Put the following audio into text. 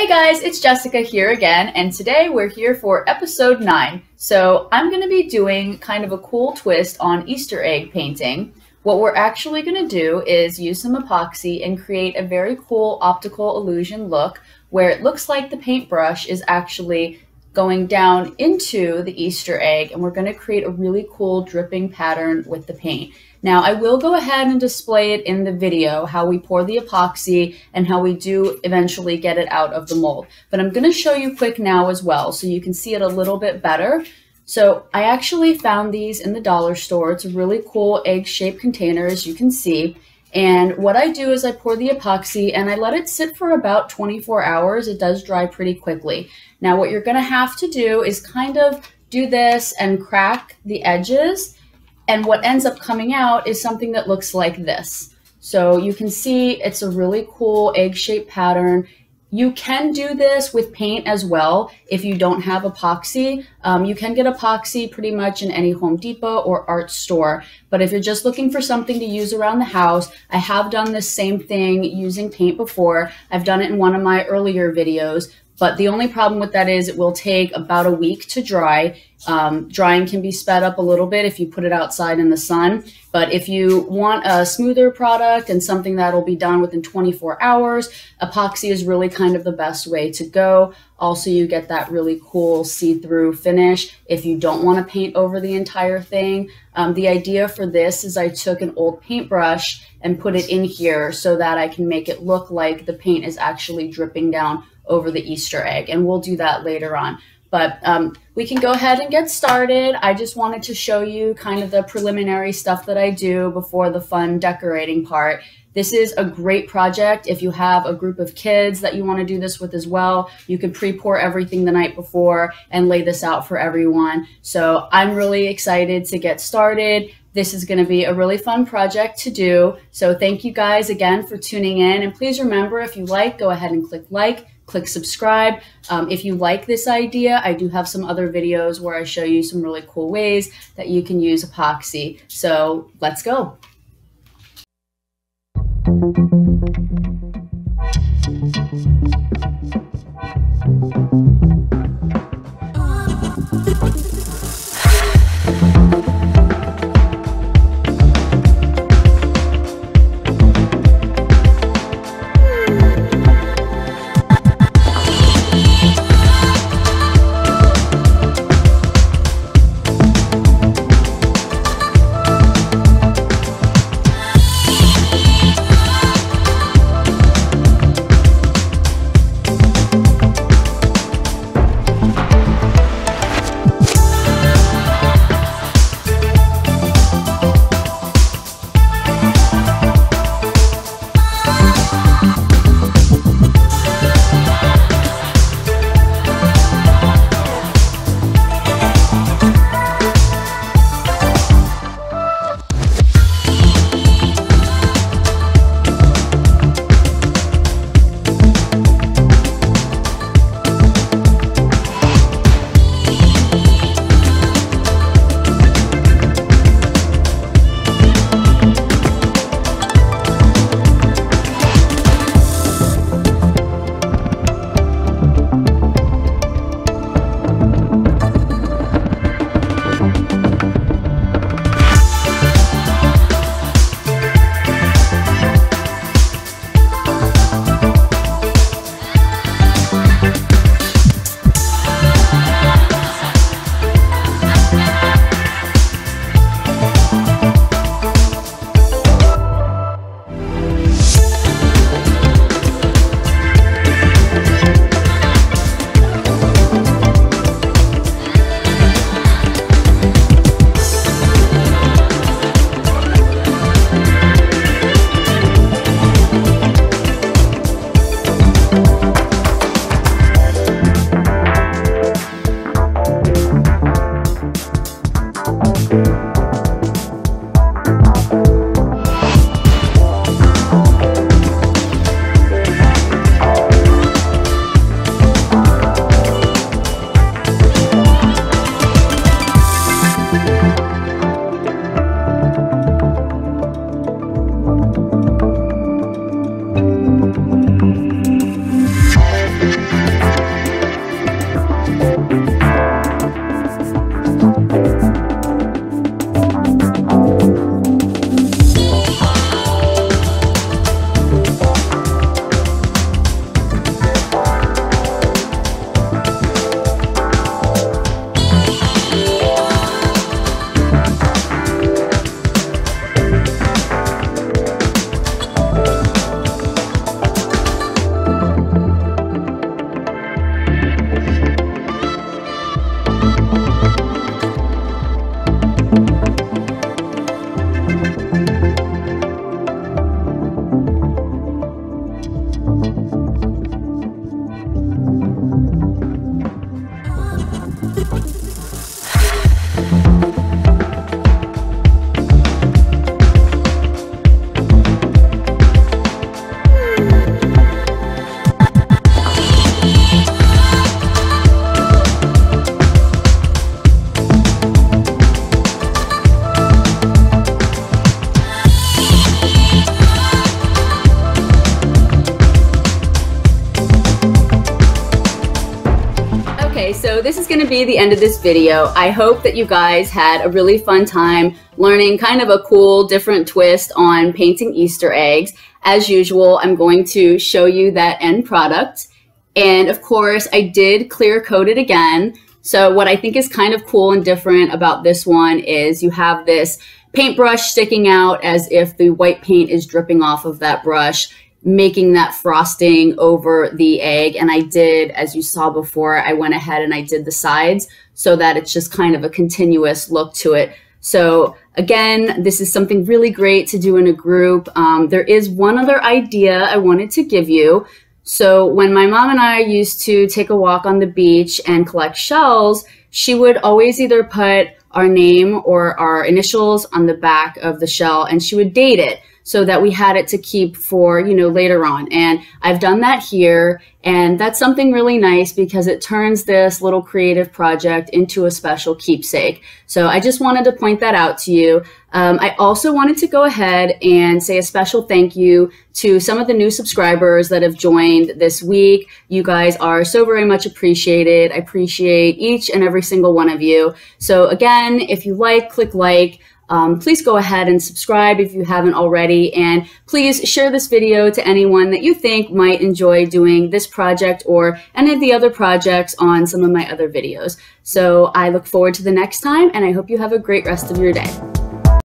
Hey guys, it's Jessica here again, and today we're here for episode 9. So I'm going to be doing kind of a cool twist on Easter egg painting. What we're actually going to do is use some epoxy and create a very cool optical illusion look where it looks like the paintbrush is actually going down into the Easter egg, and we're going to create a really cool dripping pattern with the paint. Now, I will go ahead and display it in the video, how we pour the epoxy and how we do eventually get it out of the mold. But I'm going to show you quick now as well so you can see it a little bit better. So I actually found these in the dollar store. It's a really cool egg-shaped container, as you can see. And what I do is I pour the epoxy and I let it sit for about 24 hours. It does dry pretty quickly. Now, what you're going to have to do is kind of do this and crack the edges. And what ends up coming out is something that looks like this. So you can see it's a really cool egg-shaped pattern. You can do this with paint as well if you don't have epoxy. You can get epoxy pretty much in any Home Depot or art store. But if you're just looking for something to use around the house, I have done this same thing using paint before. I've done it in one of my earlier videos. But the only problem with that is it will take about a week to dry. Drying can be sped up a little bit if you put it outside in the sun. But if you want a smoother product and something that'll be done within 24 hours, epoxy is really kind of the best way to go. Also, you get that really cool see-through finish if you don't want to paint over the entire thing. The idea for this is I took an old paintbrush and put it in here so that I can make it look like the paint is actually dripping down over the Easter egg, and we'll do that later on. But we can go ahead and get started. I just wanted to show you kind of the preliminary stuff that I do before the fun decorating part. This is a great project if you have a group of kids that you want to do this with as well. You can pre-pour everything the night before and lay this out for everyone. So I'm really excited to get started. This is going to be a really fun project to do. So thank you guys again for tuning in. And please remember, if you like, go ahead and click subscribe. If you like this idea, I do have some other videos where I show you some really cool ways that you can use epoxy. So let's go. Okay, so this is going to be the end of this video. I hope that you guys had a really fun time learning kind of a cool, different twist on painting Easter eggs. As usual, I'm going to show you that end product. And of course, I did clear coat it again. So what I think is kind of cool and different about this one is you have this paintbrush sticking out as if the white paint is dripping off of that brush, making that frosting over the egg. And I did, as you saw before, I went ahead and I did the sides so that it's just kind of a continuous look to it. So again, this is something really great to do in a group. There is one other idea I wanted to give you. So when my mom and I used to take a walk on the beach and collect shells, she would always either put our name or our initials on the back of the shell, and she would date it so that we had it to keep for, you know, later on. And I've done that here, and that's something really nice because it turns this little creative project into a special keepsake. So I just wanted to point that out to you. I also wanted to go ahead and say a special thank you to some of the new subscribers that have joined this week. You guys are so very much appreciated. I appreciate each and every single one of you. So again, if you like, click like. Please go ahead and subscribe if you haven't already, and please share this video to anyone that you think might enjoy doing this project or any of the other projects on some of my other videos. So I look forward to the next time, and I hope you have a great rest of your day.